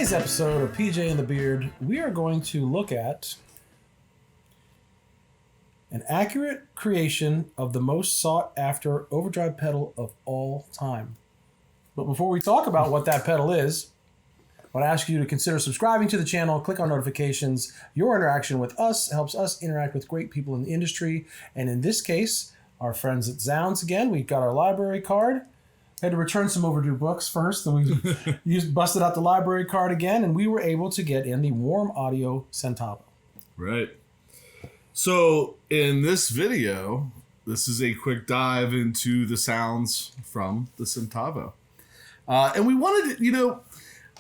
today's episode of PJ and the Beard, we are going to look at an accurate creation of the most sought after overdrive pedal of all time. But before we talk about what that pedal is, I want to ask you to consider subscribing to the channel, click on notifications. Your interaction with us helps us interact with great people in the industry. And in this case, our friends at Zounds again. We got our library card. Had to return some overdue books first, then we busted out the library card again, and we were able to get in the Warm Audio Centavo. Right. So in this video, this is a quick dive into the sounds from the Centavo. And we wanted to,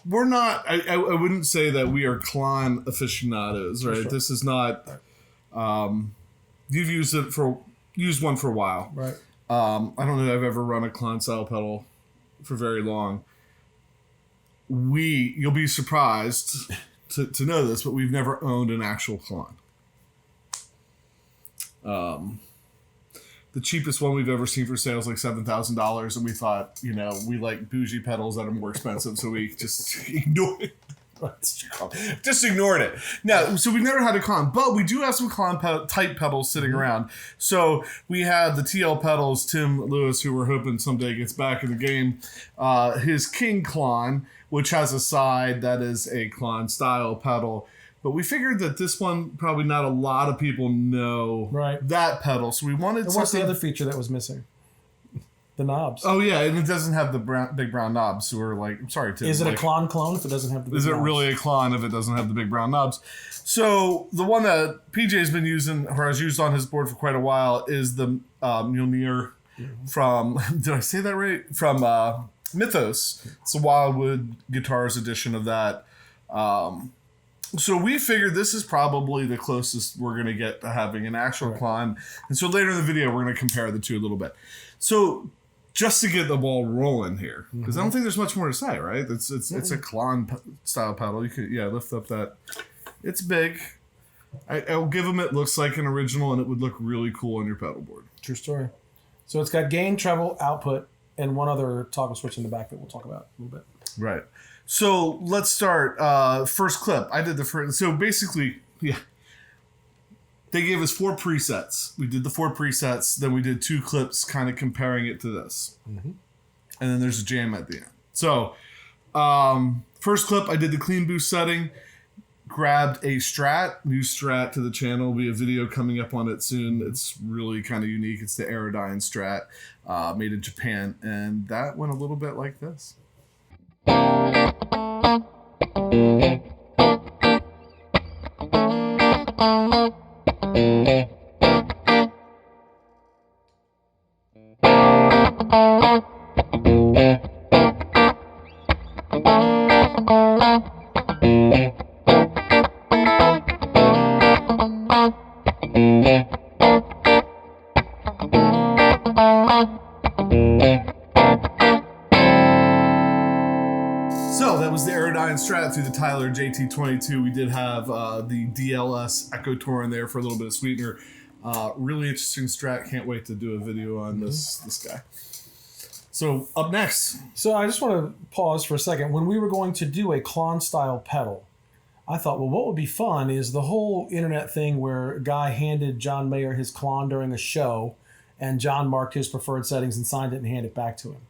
we're not, I wouldn't say that we are Klon aficionados, right? Sure. This is not, you've used one for a while. Right. I don't know that I've ever run a Klon style pedal for very long. You'll be surprised to know this, but we've never owned an actual Klon. The cheapest one we've ever seen for sale is like $7,000, and we thought, we like bougie pedals that are more expensive, so we just ignored it. Just ignored it. No, so we've never had a Klon, but we do have some Klon type pedals sitting around. So we have the TL pedals. Tim Lewis, who we're hoping someday gets back in the game, his King Klon, which has a side that is a Klon style pedal. But we figured that this one, probably not a lot of people know that pedal. So we wanted what's the other feature that was missing? The knobs. Oh, yeah, and it doesn't have the big brown knobs. So we're like, I'm sorry, Tim. Is it a Klon clone if it doesn't have the big knobs? Is it really a Klon if it doesn't have the big brown knobs? So the one that PJ's been using, or has used on his board for quite a while, is the Mjolnir from, did I say that right? From Mythos. It's a Wildwood Guitars edition of that. So we figured this is probably the closest we're going to get to having an actual Klon. And so later in the video, we're going to compare the two a little bit. So just to get the ball rolling here, because I don't think there's much more to say, right? It's a Klon style pedal. You could lift up that. It's big. I'll give them it looks like an original, and it would look really cool on your pedal board. True story. So it's got gain, treble, output, and one other toggle switch in the back that we'll talk about a little bit. Right. So let's start. First clip. I did the first. So basically, they gave us 4 presets. We did the 4 presets. Then we did 2 clips kind of comparing it to this. And then there's a jam at the end. So first clip, I did the clean boost setting. Grabbed a Strat, new Strat to the channel. We have a video coming up on it soon. It's really kind of unique. It's the Aerodyne Strat, made in Japan. And that went a little bit like this. So that was the Aerodyne Strat through the Tyler JT22. We did have the DLS Echo Tour in there for a little bit of sweetener. Really interesting Strat. Can't wait to do a video on this guy. So up next. So I just want to pause for a second. When we were going to do a Klon style pedal, I thought, well, what would be fun is the whole internet thing where a guy handed John Mayer his Klon during a show, and John marked his preferred settings and signed it and handed it back to him.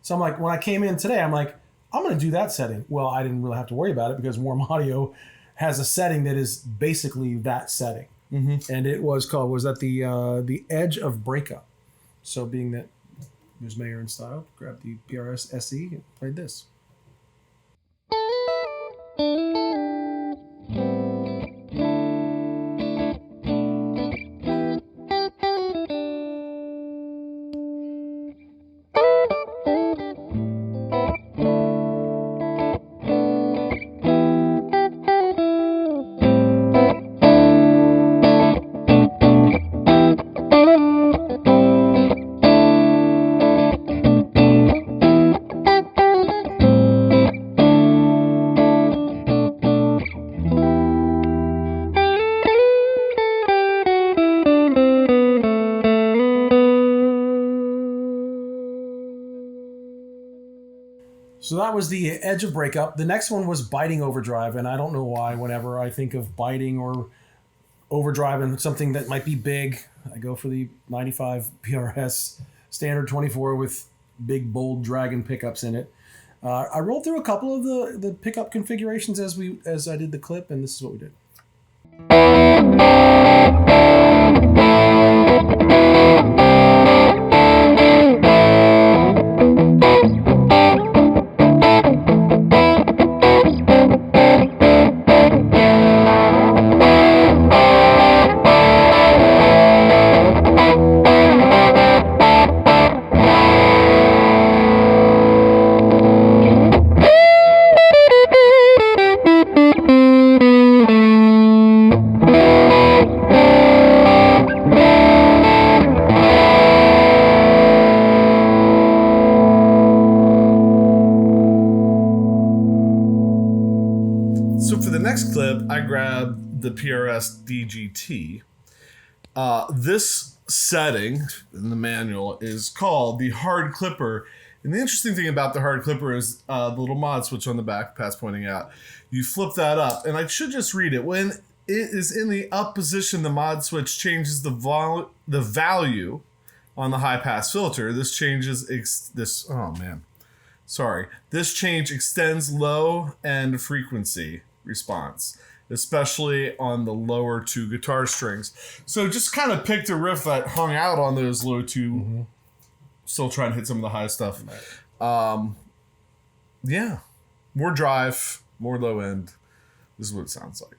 So I'm like, when I came in today, I'm like, I'm going to do that setting. Well, I didn't really have to worry about it because Warm Audio has a setting that is basically that setting. And it was called, was that the Edge of Breakup. So being that there's Mayer in style, grabbed the PRS SE and played this. So that was the edge of breakup. The next one was biting overdrive, and I don't know why. Whenever I think of biting or overdrive and something that might be big, I go for the 95 PRS Standard 24 with big, bold dragon pickups in it. I rolled through a couple of the pickup configurations as I did the clip, and this is what we did. I grabbed the PRS DGT. This setting in the manual is called the hard clipper. And the interesting thing about the hard clipper is the little mod switch on the back, Pat's pointing out. You flip that up, and I should just read it. When it is in the up position, the mod switch changes the value on the high pass filter. This changes this change extends low end frequency response, especially on the lower two guitar strings. So just kind of picked a riff that hung out on those low two, still trying to hit some of the high stuff. Yeah, more drive, more low end. This is what it sounds like.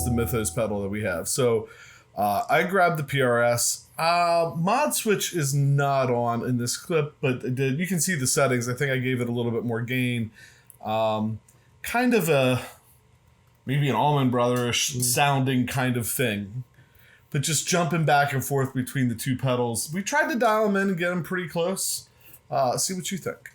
The Mythos pedal that we have. So I grabbed the PRS. Mod switch is not on in this clip, but it did. You can see the settings. I think I gave it a little bit more gain. Kind of maybe an Allman Brothers sounding kind of thing, but just jumping back and forth between the two pedals. We tried to dial them in and get them pretty close. See what you think.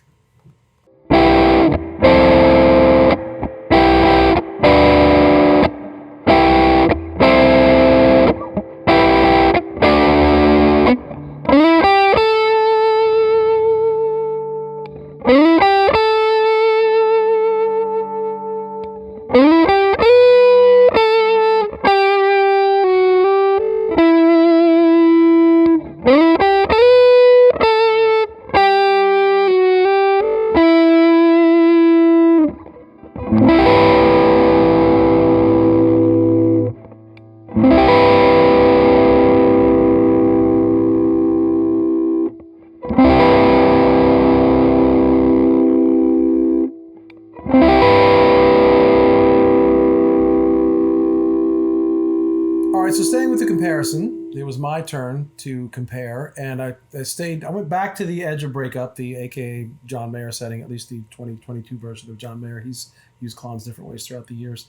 It was my turn to compare, and I went back to the edge of breakup, the AKA John Mayer setting, at least the 2022 version of John Mayer. He's used clones different ways throughout the years.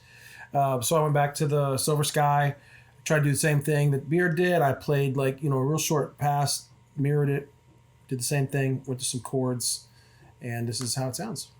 So I went back to the Silver Sky, tried to do the same thing that Beard did. I played a real short pass, mirrored it, did the same thing, went to some chords, and this is how it sounds.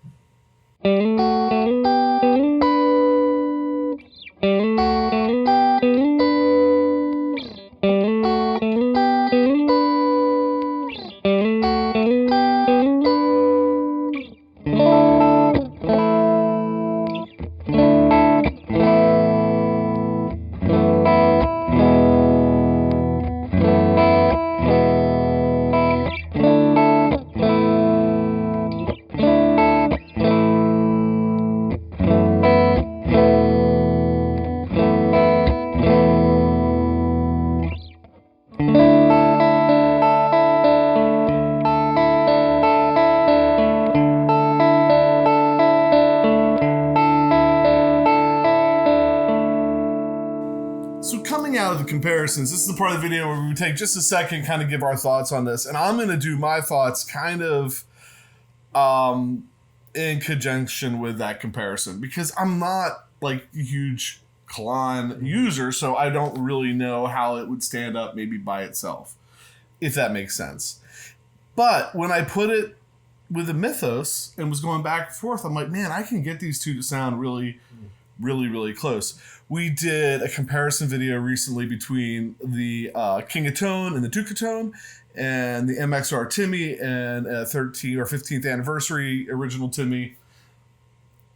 So coming out of the comparisons, this is the part of the video where we would take just a second, kind of give our thoughts on this. And I'm going to do my thoughts kind of in conjunction with that comparison, because I'm not like a huge Klon user, so I don't really know how it would stand up maybe by itself, if that makes sense. But when I put it with the Mythos and was going back and forth, I'm like, man, I can get these two to sound really, really, really close. We did a comparison video recently between the King of Tone and the Duke of Tone, and the MXR Timmy and a 13th or 15th anniversary original Timmy.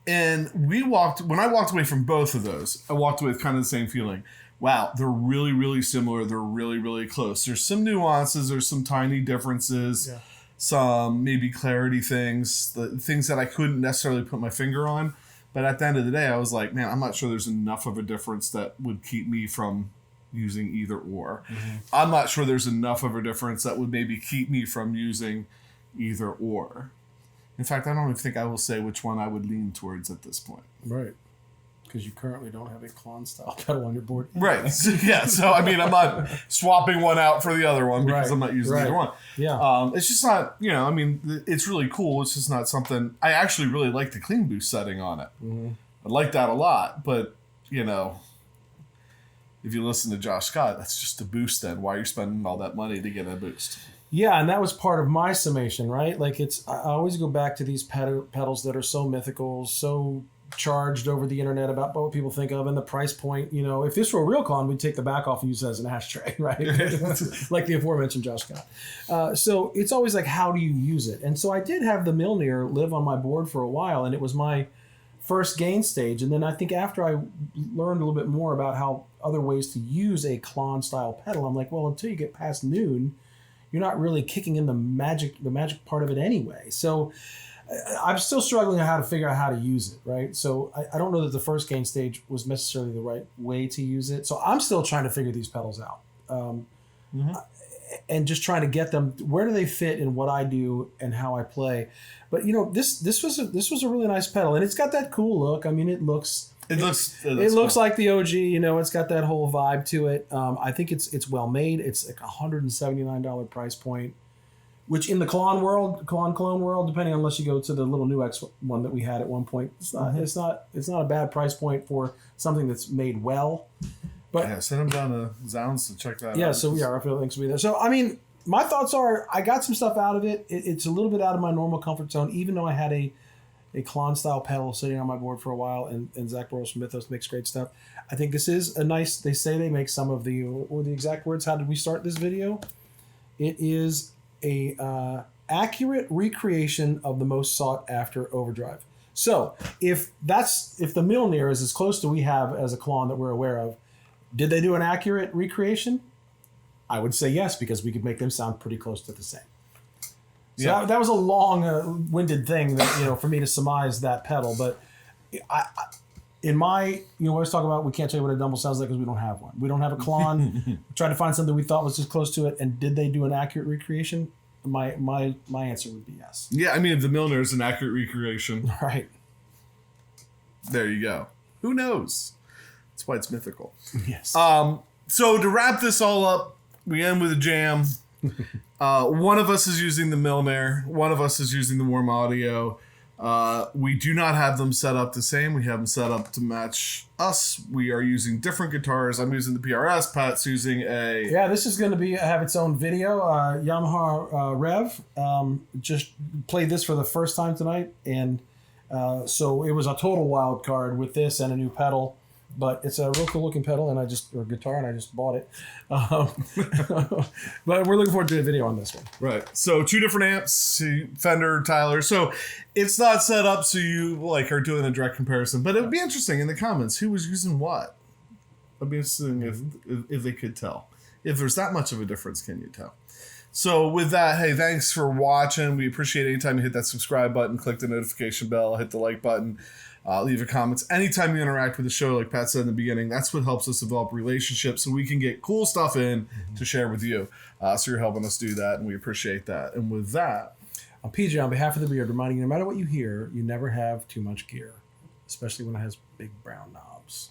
And when I walked away from both of those, I walked away with kind of the same feeling. Wow, they're really, really similar. They're really, really close. There's some nuances. There's some tiny differences. Yeah. Some maybe clarity things, the things that I couldn't necessarily put my finger on. But at the end of the day, I was like, man, I'm not sure there's enough of a difference that would keep me from using either or. Mm-hmm. I'm not sure there's enough of a difference that would maybe keep me from using either or. In fact, I don't even think I will say which one I would lean towards at this point. Right. Because you currently don't have a Klon style pedal on your board. Right. Yeah. So, I mean, I'm not swapping one out for the other one because I'm not using either one. Yeah. It's just not, I mean, it's really cool. It's just not something. I actually really like the clean boost setting on it. Mm-hmm. I like that a lot. But, if you listen to Josh Scott, that's just a boost then. Why are you spending all that money to get a boost? Yeah, and that was part of my summation, right? Like I always go back to these pedals that are so mythical, so charged over the internet about what people think of and the price point. If this were a real Klon, we'd take the back off and use it as an ashtray, right? Like the aforementioned Josh Scott. So it's always like, how do you use it? And so I did have the Mjolnir live on my board for a while, and it was my first gain stage. And then I think after I learned a little bit more about how other ways to use a Klon style pedal, I'm like, well, until you get past noon, you're not really kicking in the magic part of it anyway. So I'm still struggling on how to figure out how to use it, right? So I don't know that the first gain stage was necessarily the right way to use it. So I'm still trying to figure these pedals out. And just trying to get them, where do they fit in what I do and how I play. But this was a really nice pedal, and it's got that cool look. I mean, it looks like the OG. It's got that whole vibe to it. I think it's well made. It's like $179 price point, which in the clone world, depending on, unless you go to the little new X one that we had at one point, it's not a bad price point for something that's made well. But yeah, send them down to Zounds to check that out. Yeah, so Raphael links will be there. So I mean, my thoughts are, I got some stuff out of it. It's a little bit out of my normal comfort zone, even though I had a Klon style pedal sitting on my board for a while, and Zach Burrows from Mythos makes great stuff. I think this is a nice, they say they make some of the, or the exact words, how did we start this video? It is a accurate recreation of the most sought after overdrive. So if the Mjolnir is as close to we have as a Klon that we're aware of, did they do an accurate recreation? I would say yes, because we could make them sound pretty close to the same. So yeah, that was a long-winded thing that, for me to surmise that pedal. But in my, we always talk about, we can't tell you what a Dumble sounds like because we don't have one. We don't have a Klon. Tried to find something we thought was just close to it, and did they do an accurate recreation? My answer would be yes. Yeah, I mean, if the Mjolnir is an accurate recreation, right? There you go. Who knows? That's why it's mythical. Yes. So to wrap this all up, we end with a jam. One of us is using the Mjolnir. One of us is using the Warm Audio. We do not have them set up the same. We have them set up to match us. We are using different guitars. I'm using the PRS. Pat's using a... Yeah, this is going to have its own video. Yamaha Rev just played this for the first time tonight. And so it was a total wild card with this and a new pedal. But it's a real cool looking pedal, or guitar, and I just bought it. But we're looking forward to a video on this one. Right. So 2 different amps, Fender, Tyler. So it's not set up so you are doing a direct comparison. But it would be interesting in the comments who was using what. It'd be interesting if they could tell. If there's that much of a difference, can you tell? So with that, hey, thanks for watching. We appreciate it anytime you hit that subscribe button, click the notification bell, hit the like button. Leave your comments. Anytime you interact with the show, like Pat said in the beginning, that's what helps us develop relationships so we can get cool stuff in to share with you. So you're helping us do that, and we appreciate that. And with that, I'm PJ on behalf of the Beard, reminding you, no matter what you hear, you never have too much gear, especially when it has big brown knobs.